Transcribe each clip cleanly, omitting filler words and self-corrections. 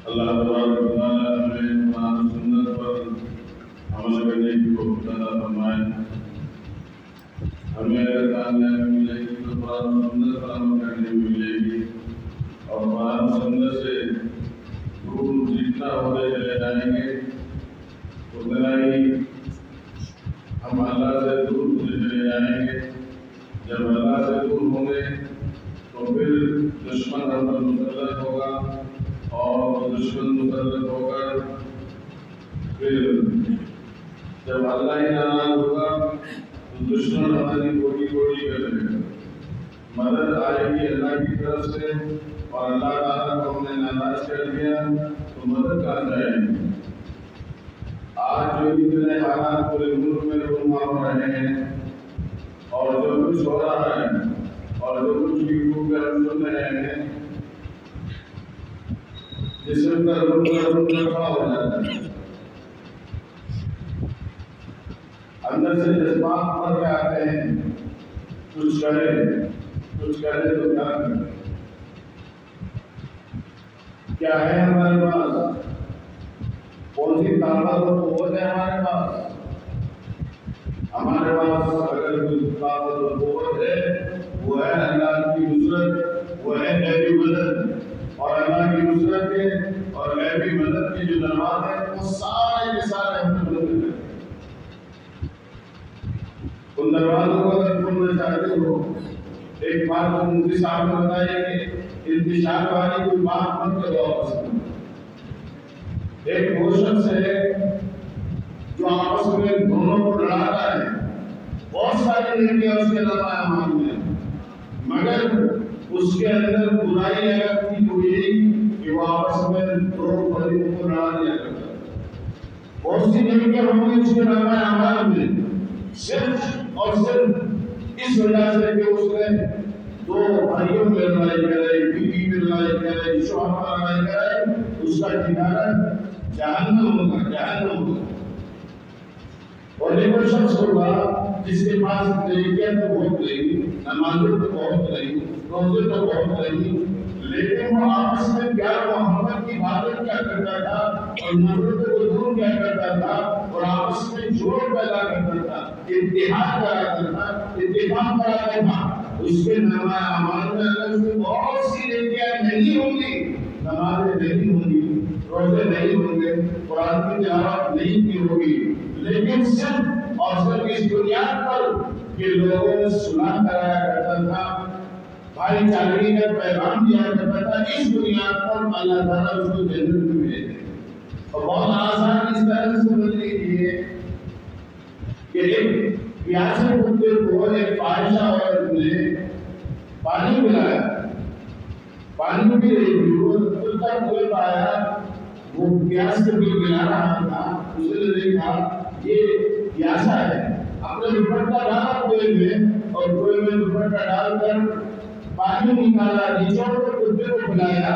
اللہ تبارک و تعالیٰ ہمیں قرآن سنت پر عمل کرنے کی توفیق عطا فرمائے۔ ہمیں اگر کامیابی ملے گی تو قرآن سنت پر عمل کرنے میں ملے گی، اور قرآن سنت سے دور جتنا ہوتے چلے جائیں گے اتنا ہی ہم اللہ سے دور ہوتے چلے جائیں گے۔ جب اللہ سے دور ہوں گے تو پھر دشمن ہم پر مسلط ہوگا، اور دشمن مسلط ہو کر پھر جب اللہ ہی ناراض ہوگا تو دشمن ہماری گولی گولی کر دے گا۔ مدد آئے گی اللہ کی طرف سے، اور اللہ تعالیٰ کو ہم نے ناراض کر دیا تو مدد کہاں جائے گی؟ آج جو اتنے حالات پورے ملک میں رونما ہو رہے ہیں، اور جو کچھ ہو رہا ہے، اور جو کچھ یوٹیوب پہ ہم سن رہے ہیں، جسم کا رونما ہو جاتا ہے، اندر سے جذبات بھر کے آتے ہیں، کچھ کرے تو کیا کرے؟ کیا ہے ہمارے پاس؟ کون سی طاقت اور قوت ہے ہمارے پاس؟ ہمارے پاس اگر کوئی طاقت اور قوت ہے وہ ہے اللہ کی نصرت، وہ ہے غیبی مدد، اور اللہ کی نصرت کے اور غیبی مدد کے جو دروازے ہیں وہ سارے کے سارے ہم کو بند ہیں۔ ان دروازوں کو اگر کھولنا چاہتے ہو، ایک بار تو مفتی صاحب نے بتایا کہ انتشار والی کوئی بات مت کرو آپس میں۔ ایک وہ شخص ہے جو آپس میں دونوں کو لڑاتا ہے، بہت ساری نیکیاں اس کے علاوہ اعمال میں، مگر اس کے اندر برائی اگر تھی تو یہی کہ وہ آپس میں دو فریقوں کو لڑا دیا کرتا ہے۔ بہت سی نیکیاں ہوں گی اس کے علاوہ اعمال میں، صرف اور صرف اس وجہ سے کہ اس نے دو بھائیوں میں لڑائی کرے، بیوی میں لڑائی کرے، شوہر میں لڑائی کرے، اس کا ٹھکانہ جہنم ہوگا۔ اور ایک اور شخص ہوگا جس کے پاس نیکیاں تو بہت رہی، نمازیں تو بہت رہی، روزے تو بہت رہی، لیکن وہ آپس میں پیار محبت کی باتیں کیا کرتا تھا، اور نفرت کو دور کیا کرتا تھا، اور آپس میں جوڑ پیدا کرتا تھا، اتحاد کراتا تھا، اتفاق کراتا تھا۔ اس کے نامہ اعمال میں اگر اس میں بہت سی نیکیاں نہیں ہوں گی، نمازیں نہیں ہوں گی، روزے نہیں ہوں گے، قرآن کی تلاوت نہیں کی ہوگی، لیکن صرف اور صرف اس بنیاد پر کہ لوگوں نے سنا کرایا کرتا تھا، بھائی چارگی کا پیغام دیا کرتا تھا، اس بنیاد پر اللہ تعالیٰ اس کو جنت میں بھیجے۔ اور بہت آسان اس طرح سے سمجھ لیجیے کہ ایک پیاسے کتے کو ایک فاحشہ عورت نے پانی پلایا، پانی پی رہی تھی، وہ کتا بول پایا، وہ پیاس سے بھی گلا رہا تھا، اس نے دیکھا یہ پیاسا ہے، اپنے دوپٹہ ڈالا کوئے میں، اور کوئے میں دوپٹہ ڈال کر پانی نکالا، نچوڑ کر کتے کو پلایا۔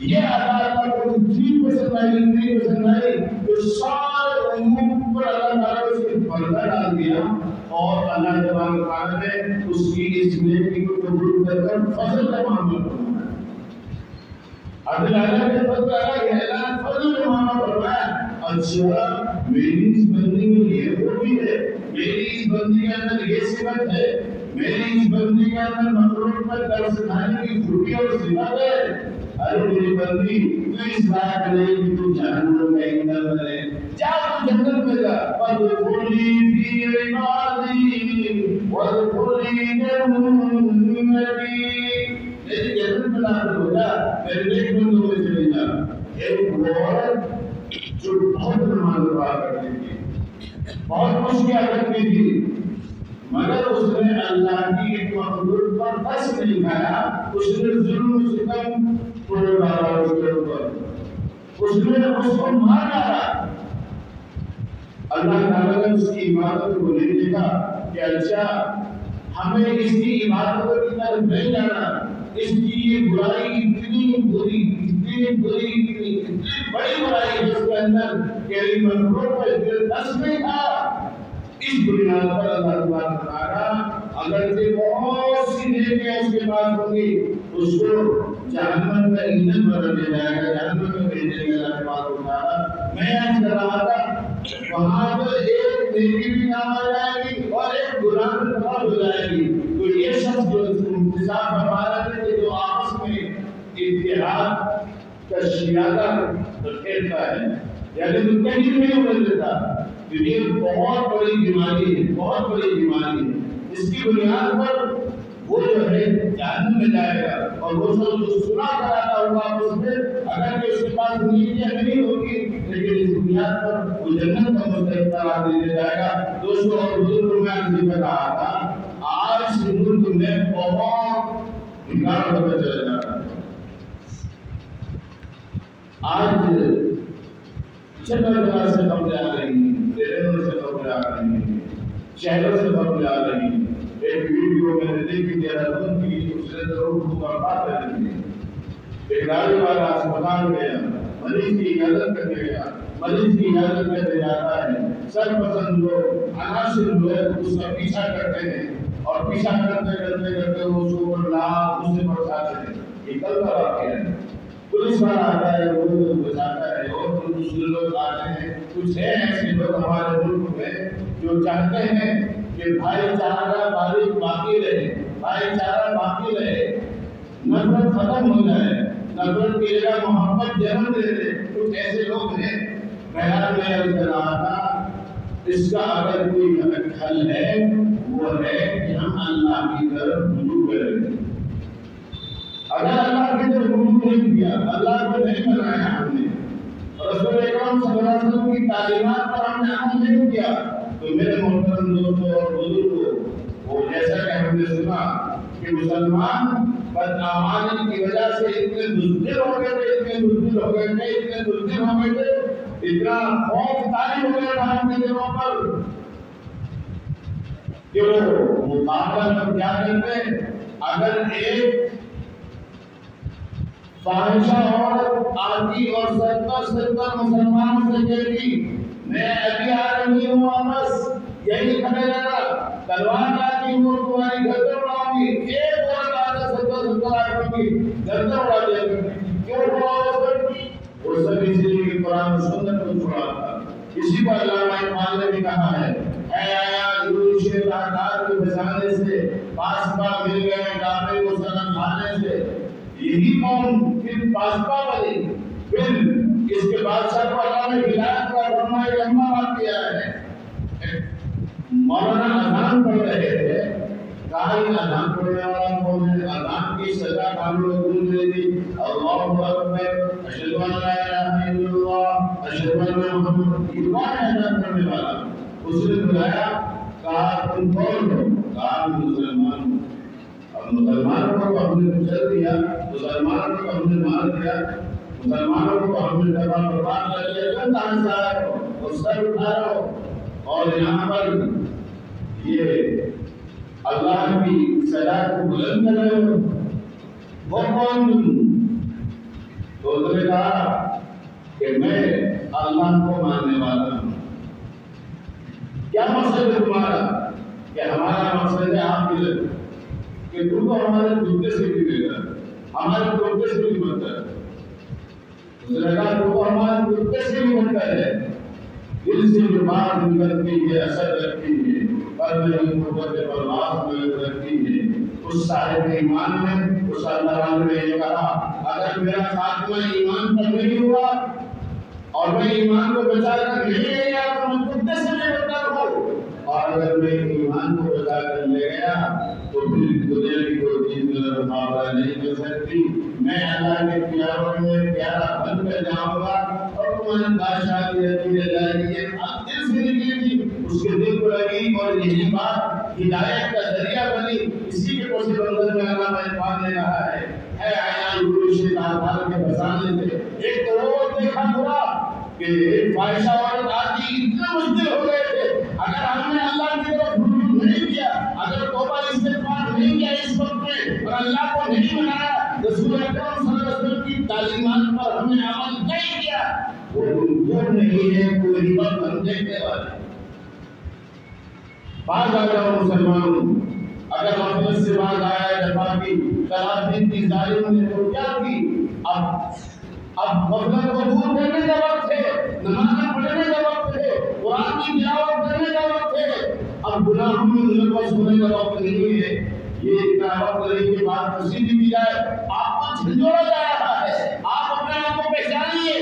یہ عدالت کو اتنی پسند آئی کہ سارے امور پر اللہ تعالیٰ نے اس کے پردہ ڈال دیا، اور اللہ تعالیٰ نے اس کی اس نیکی کو قبول کر کر فضل کا معاملہ فرمایا۔ عدل اللہ کے فضل اللہ کے اعلان فضل کا معاملہ فرمایا۔ اچھا میری اس بندی میں یہ خوبی ہے، میری اس بندی کے اندر یہ صفت ہے، میری اس بندی کے اندر مخلوق پر ترس کھانے کی خوبی اور صفت ہے، ارے میری بندی تو اس بات نہیں کہ تو جہنم میں ایندھن بنے، جا تو جنت میں جا، وَادْخُلِي فِي عِبَادِي وَادْخُلِي جَنَّتِي، میری جنت میں داخل ہو جا، میرے نیک بندوں میں چلے جا۔ ایک عورت جو بہت نماز پڑھا کرتی تھی، بہت مشکل کرتی تھی، مگر اس نے اللہ کی ایک مخلوق پر بس نہیں کھایا، اس نے ظلم و ستم توڑ ڈالا اس کے اوپر، اس نے اس کو مار ڈالا۔ اللہ تعالیٰ نے اس کی عبادت کو نہیں دیکھا کہ اچھا ہمیں اس کی عبادت کی طرف نہیں جانا، اس کی یہ برائی اتنی بری، اتنی بڑی برائی ہے اس کے اندر کہ مخلوق پر دلچسپ نہیں تھا۔ اس بنیاد پر اللہ تعالیٰ اگر سے بہت سی نیکیاں اس کے پاس ہوں گی اس کو جہنم کا ایندھن بدل دیا جائے گا، جہنم میں بھیج دیں گے اللہ تبارک و تعالیٰ۔ میں آج کر رہا تھا وہاں تو ایک نیکی بھی کام آ جائے گی اور ایک گناہ بھی معاف ہو جائے گی۔ تو یہ شخص جو انتصاب فرما رہے تھے جو آپس میں اتحاد کا شیادہ کھیلتا ہے یعنی تو کہیں نہیں بدل دیتا، تو یہ بہت بڑی بیماری ہے، بہت بڑی بیماری ہے۔ اس کی بنیاد پر وہ جو ہے جہنم میں جائے گا اور وہ سب جو سنا کراتا ہوا اس میں اگر کہ اس کے پاس نیکیاں نہیں ہوگی لیکن اس بنیاد پر وہ جنت کا مستحق قرار دیا جائے گا۔ دوستوں اور بزرگوں میں ذکر رہا تھا آج ملک میں بہت بگاڑ ہوتا چلا جا رہا ہے۔ آج جگہ جگہ سے خبریں آ رہی ہیں، ٹرینوں سے خبریں آ رہی ہیں، شہروں سے خبریں آ رہی ہیں۔ ایک ویڈیو میں نے دیکھی دہرادون کی، اس نے ضرور بات کر رہی ہے۔ ایک گاڑی والا اسپتال گیا، مریض کی عیادت کرنے گیا، مریض کی عیادت کرنے جاتا ہے، سرپسند لوگ عناصر لوگ اس کا پیچھا کرتے ہیں اور پیچھا کرتے کرتے کرتے اس کو اوپر لاکھ اسے پہنچاتے ہیں۔ یہ کل کا واقعہ ہے۔ پولیس والا آتا ہے، وہ بچاتا ہے اور دوسرے لوگ آتے ہیں۔ کچھ ہے ایسے لوگ ہمارے ملک میں جو چاہتے ہیں کہ بھائی چارہ باقی رہے، بھائی چارہ باقی رہے، نفرت ختم ہو جائے، نفرت کی جگہ محبت جنم دے دے۔ کچھ ایسے لوگ ہیں۔ بہرحال میں عرض کر رہا تھا اس کا اگر کوئی حل ہے وہ ہے کہ ہم اللہ کی طرف رجوع کریں۔ اگر اللہ کی طرف رجوع نہیں کیا، اللہ کو نہیں بنایا ہم نے، رسول اکرم صلی اللہ علیہ وسلم کی تعلیمات پر ہم نے عمل نہیں کیا، تو میرے محترم دوستوں اور بزرگوں، وہ جیسا کہ ہم نے سنا کہ مسلمان بدعمالی کی وجہ سے اتنے بزدل ہو گئے تھے، اتنے بزدل ہو گئے تھے، اتنے بزدل ہو گئے تھے، اتنا خوف طاری ہو گیا تھا ان کے دلوں پر کہ وہ مقابلہ میں کیا کرتے، اگر ایک فاحشہ عورت آتی اور 70 مسلمان سے کہتی میں ابھی آ رہی ہوں واپس، یہی کھڑے رہنا، تلوار لاتی ہوں تمہاری گردن اڑاؤں گی، ایک عورت آتا 70 آدمی کی گردن اڑا دیا کرتی، کیوں ہوا وہ سب اس لیے کہ قرآن و سنت کو چھوڑا تھا۔ اسی کو علامہ اقبال نے بھی کہا ہے، اے آیا یوں شیطان کو بچانے سے، پاسپا مل گئے کعبے کو سنم کھانے سے۔ یہی قوم پھر پاسپا بنی، پھر اس کے بادشاہ کو اللہ نے ہدایت کا فرمایا لمبا بات کیا ہے۔ مولانا اذان پڑھ رہے تھے، کہا یہ اذان پڑھنے والا کون ہے؟ اذان کی سزا کامل گونج رہی تھی، اللہ اکبر، اشہد ان لا الہ الا اللہ، اشہد ان محمد، یہ کون ہے اذان پڑھنے والا؟ اس نے بلایا، کہا تم کون ہو؟ کہا میں مسلمان ہوں۔ مسلمانوں کو ہم نے کچل دیا، مسلمانوں کو ہم نے مار دیا، مسلمانوں کو ہم نے تباہ برباد کر دیا، تم کہاں سے آئے ہو؟ اور سر اٹھا رہے ہو اور یہاں پر یہ اللہ کی سزا کو بلند کر رہے ہو، وہ کون تم؟ تو اس نے کہا کہ میں اللہ کو ماننے والا ہوں۔ کیا مقصد ہے تمہارا؟ کہ ہمارا مقصد ہے آپ کی لڑکی کہ تم کو ہمارے جوتے سے بھی لے گا، ہمارے جوتے سے بھی بنتا ہے۔ اس نے کہا تم کو ہمارے جوتے سے بھی بنتا ہے، دل سے جو بات نکلتی ہے اثر رکھتی ہے، پر نہیں قوت پرواز میں رکھتی ہے۔ اس صاحب ایمان نے، اس اللہ والے نے یہ کہا اگر میرا خاتمہ ایمان پر نہیں ہوا اور میں ایمان کو بچا کر نہیں لے گیا تو میں جوتے سے بھی بنتا رہوں، اور اگر میں ایمان کو بچا کر لے گیا تو پھر دنیا کی کوئی چیز میرا مقابلہ نہیں کر سکتی۔ میں اللہ کے پیاروں میں پیارا بن کر جاؤں گا اور تمہاری بادشاہ کی رہتی رہ جائے گی۔ یہ بات دل سے نکلی تھی، اس کے دل کو لگی اور یہی بات ہدایت کا ذریعہ بنی۔ اسی کے پس منظر میں علامہ اقبال نے کہا ہے، اے آیا گرو شیطان کے بسانے سے ایک تو وہ دیکھا ہوا کہ ایک فاحشہ عورت آتی، اتنے مشکل ہو گئے تھے، اگر ہم نے اللہ کی طرف رجوع نہیں کیا، اگر توبہ استغفار نہیں کیا اس وقت میں اور اللہ کو نہیں منایا، رسول اکرم صلی اللہ علیہ وسلم کی تعلیمات پر ہم نے عمل نہیں کیا، وہ دور نہیں ہے کوئی وقت ہم دیکھنے والے۔ بعض آ جاؤ مسلمانوں، ظالموں نے تو کیا کی؟ اب غفلت کو دور کرنے کا وقت ہے، نمازیں پڑھنے کا وقت ہے، قرآن کی تلاوت کرنے کا وقت ہے، اب گناہوں میں ملوث ہونے کا وقت نہیں ہے۔ یہ اتنا وقت نہیں کہ بات تسلی دی جائے، آپ کو جھنجھوڑا جا رہا ہے۔ آپ اپنے آپ کو پہچانیے،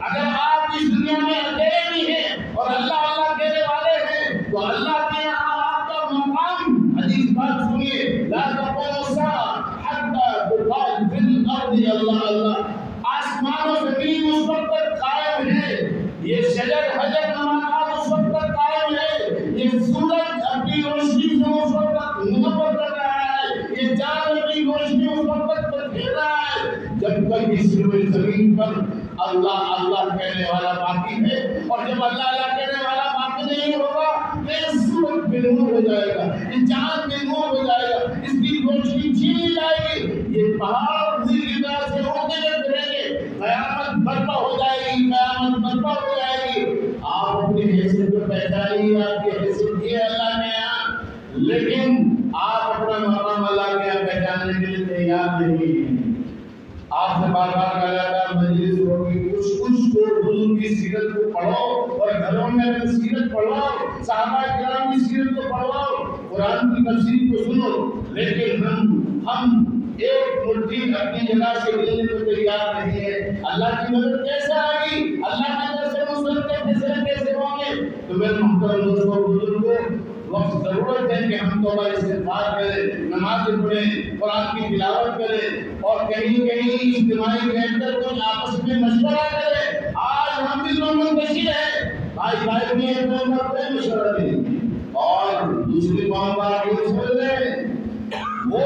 اگر آپ اس دنیا میں اکیلے بھی ہیں اور اللہ اللہ کہنے والے ہیں تو اللہ کے یہاں آپ کا مقام، حدیث بات سنیے، لا تقوم الساعة حتى تقال في الأرض اللہ اللہ، آسمان و زمین اس وقت تک قائم ہے، یہ شجر حجر نمازات اس وقت تک قائم ہے، یہ سورج اپنی روشنی سے اس وقت تک منور کر رہا ہے، یہ چاند اپنی روشنی اس وقت تک بکھیر رہا ہے، جب تک اس زمین پر اللہ اللہ کہنے والا باقی ہے۔ اور جب اللہ اللہ کہنے والا باقی نہیں ہوگا، یہ سورج بے نور ہو جائے گا، یہ چاند بے نور ہو جائے گا، اس کی روشنی چھین جائے گی، یہ پہاڑ اسی کی طرح سے اڑتے رہیں گے، قیامت برپا ہو جائے گی، قیامت برپا ہو جائے گی۔ آپ اپنی حیثیت کو پہچانیے، آپ کی حیثیت یہ اللہ کے یہاں، لیکن آپ اپنا مقام اللہ کے یہاں پہچاننے کے لیے تیار نہیں۔ آپ سے بار بار کہا جاتا ہے مجلس ہوگی، کچھ کو حضور کی سیرت کو پڑھو اور گھروں میں اپنی سیرت پڑھواؤ، صحابہ کرام کی سیرت کو پڑھواؤ، قرآن کی تفسیر کو سنو، لیکن ہم ایک مٹھی اپنی جگہ سے لینے کو تیار نہیں ہے۔ اللہ کی مدد کیسے آئے گی؟ اللہ کی طرف سے نصرت کے فیصلے کیسے ہوں گے؟ تو میرے محترم دوستوں بزرگوں، وقت ضرورت ہے کہ ہم توبہ استغفار کریں، نمازیں پڑھیں، قرآن کی تلاوت کریں اور کہیں کہیں اجتماعی بیٹھ کر کوئی آپس میں مشورہ کریں۔ آج ہم بھی منتشر ہیں، بھائی بھائی میں ایک نمبر پہ مشورہ دیں اور دوسری قوم بات یہ سن لیں، وہ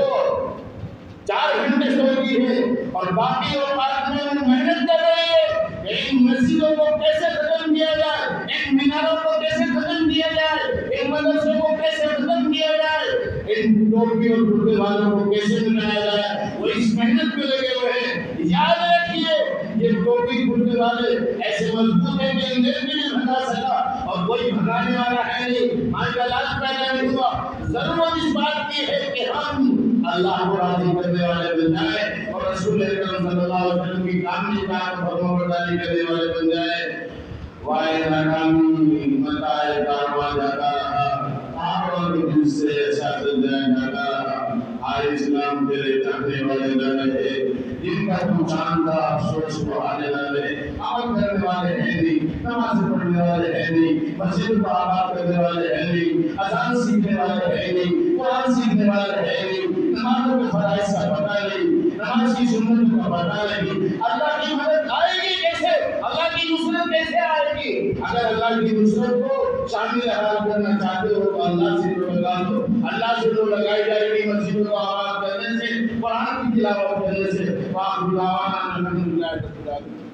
4 گھنٹے سوتی ہے اور باقی اوقات میں وہ محنت کر رہی ہے کہ ان مسجدوں کو کیسے ختم کیا جائے، ان میناروں کو کیسے ختم کیا جائے، ان مدرسوں کو کیسے ختم کیا جائے، ان ٹوپی اور کرتے والوں کو کیسے مٹایا جائے، وہ اس محنت میں لگے ہوئے ہیں۔ یاد رکھیے یہ ٹوپی کرتے والے ایسے مضبوط ہیں کہ انہیں بھی نہیں بھگا سکا اور کوئی بھگانے والا ہے نہیں، ماں کا لاش پیدا نہیں ہوا۔ ضرورت اس بات کی ہے کہ ہم اللہ کو راضی کرنے والے بن جائیں اور رسول اکرم صلی اللہ علیہ وسلم کی کاملی بات کو فرمانبرداری کرنے والے بن جائیں۔ وائے ناکامی متائے کاروان جاتا رہا، آپوں کے دل سے ایسا سجائے جاتا رہا، آئے اسلام تیرے چاہنے والے نہ رہے، جن کا تو چاندہ افسوس کو آنے نہ رہے، عمل کرنے والے ہیں نہیں، نماز پڑھنے والے ہیں نہیں، مسجد کو آباد کرنے والے ہیں نہیں، اذان سیکھنے والے ہیں نہیں، قرآن سیکھنے والے ہیں نہیں، نمازوں کے فرائض کا پتہ نہیں، نماز کی سنت کا پتہ نہیں۔ اللہ کی مدد آئے گی کیسے؟ اللہ کی نصرت کیسے آئے گی؟ اگر اللہ کی نصرت کو شامل حال کرنا چاہتے ہو تو اللہ سے جو لگا دو، اللہ سے جو لگائی جائے گی مسجدوں کو آباد کرنے سے، قرآن کی تلاوت کرنے سے۔ وآخر دعوانا الحمدللہ رب العالمین۔